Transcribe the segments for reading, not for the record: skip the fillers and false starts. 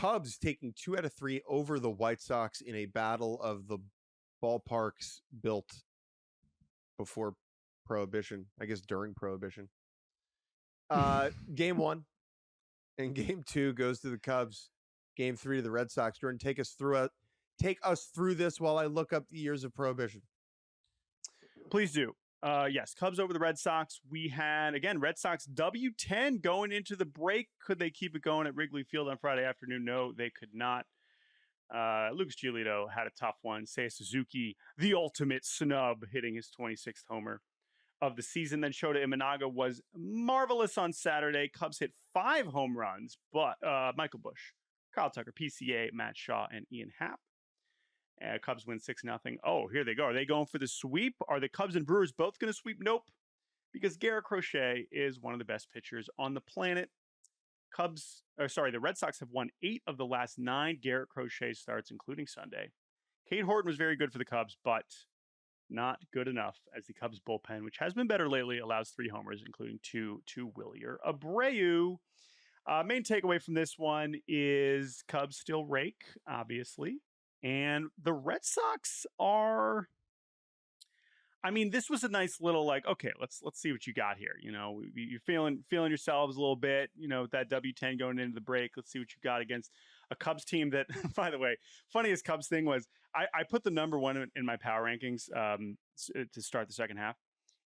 Cubs taking 2 out of 3 over the White Sox in a battle of the ballparks built before Prohibition, I guess during Prohibition. Game 1 and Game 2 goes to the Cubs. Game 3 to the Red Sox. Jordan, take us through this while I look up the years of Prohibition. Please do. Yes, Cubs over the Red Sox. We had, again, Red Sox W10 going into the break. Could they keep it going at Wrigley Field on Friday afternoon? No, they could not. Lucas Giolito had a tough one. Seiya Suzuki, the ultimate snub, hitting his 26th homer of the season. Then Shota Imanaga was marvelous on Saturday. Cubs hit 5 home runs, but Michael Busch, Kyle Tucker, PCA, Matt Shaw, and Ian Happ. Cubs win 6-0. Oh, here they go. Are they going for the sweep? Are the Cubs and Brewers both going to sweep? Nope. Because Garrett Crochet is one of the best pitchers on the planet. The Red Sox have won 8 of the last 9 Garrett Crochet starts, including Sunday. Cade Horton was very good for the Cubs, but not good enough, as the Cubs bullpen, which has been better lately, allows 3 homers, including 2 to Wilyer Abreu. Main takeaway from this one is Cubs still rake, obviously. And the Red Sox are, I mean, this was a nice little okay, let's see what you got here. You know, you're feeling yourselves a little bit, you know, with that W10 going into the break. Let's see what you got against a Cubs team that, by the way, funniest Cubs thing was I put the number 1 in my power rankings to start the second half.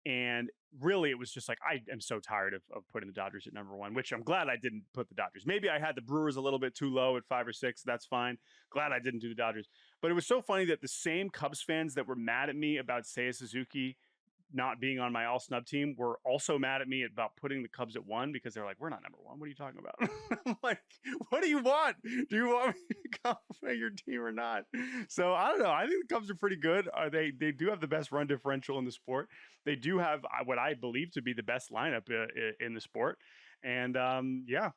And really, it was just like, I am so tired of putting the Dodgers at number 1, which I'm glad I didn't put the Dodgers. Maybe I had the Brewers a little bit too low at 5 or 6. That's fine. Glad I didn't do the Dodgers. But it was so funny that the same Cubs fans that were mad at me about Seiya Suzuki not being on my all snub team were also mad at me about putting the Cubs at 1, because they're like, we're not number 1. What are you talking about? I'm like, what do you want? Do you want me to compliment your team or not? So I don't know. I think the Cubs are pretty good. They do have the best run differential in the sport. They do have what I believe to be the best lineup in the sport. And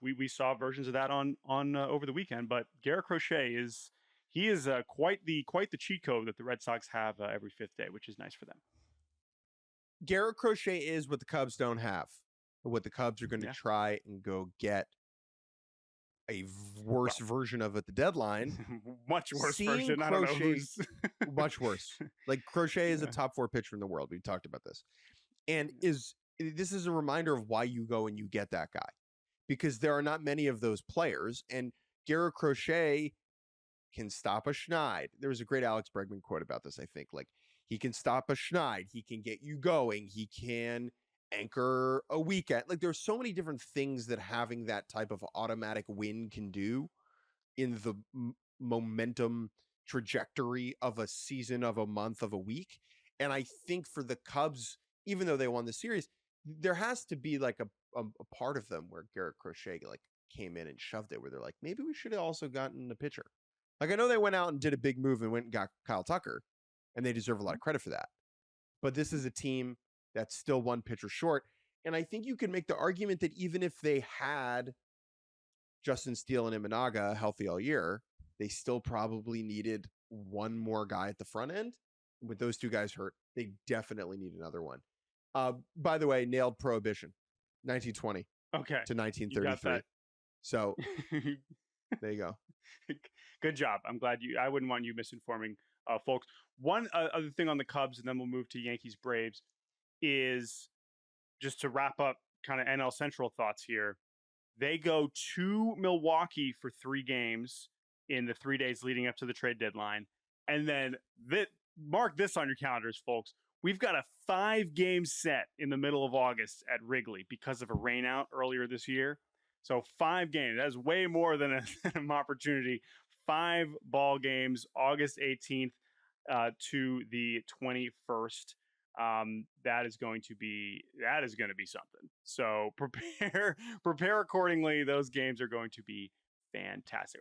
we saw versions of that on over the weekend. But Garrett Crochet is quite the cheat code that the Red Sox have every 5th day, which is nice for them. Garrett Crochet is what the Cubs don't have. What the Cubs are going to try and go get a worse version of at the deadline. Much worse version. Crochet, I don't know who's... much worse. Like, Crochet is a top 4 pitcher in the world. We've talked about this. And this is a reminder of why you go and you get that guy. Because there are not many of those players. And Garrett Crochet can stop a Schneid. There was a great Alex Bregman quote about this, I think. Like, he can stop a Schneid. He can get you going. He can anchor a weekend. Like, there's so many different things that having that type of automatic win can do in the momentum trajectory of a season, of a month, of a week. And I think for the Cubs, even though they won the series, there has to be like a part of them where Garrett Crochet came in and shoved it, where they're like, maybe we should have also gotten a pitcher. Like, I know they went out and did a big move and went and got Kyle Tucker, and they deserve a lot of credit for that. But this is a team that's still 1 pitcher short. And I think you can make the argument that even if they had Justin Steele and Imanaga healthy all year, they still probably needed 1 more guy at the front end. With those 2 guys hurt, they definitely need another one. By the way, nailed Prohibition, 1920 to 1933. So there you go. Good job. I'm glad I wouldn't want you misinforming folks. One other thing on the Cubs, and then we'll move to Yankees Braves, is just to wrap up kind of NL Central thoughts here. They go to Milwaukee for 3 games in the 3 days leading up to the trade deadline. And then mark this on your calendars, folks. We've got a 5-game set in the middle of August at Wrigley because of a rainout earlier this year. So 5 games. That's way more than an opportunity. 5 ball games, August 18th to the 21st. That is going to be something. So prepare accordingly. Those games are going to be fantastic.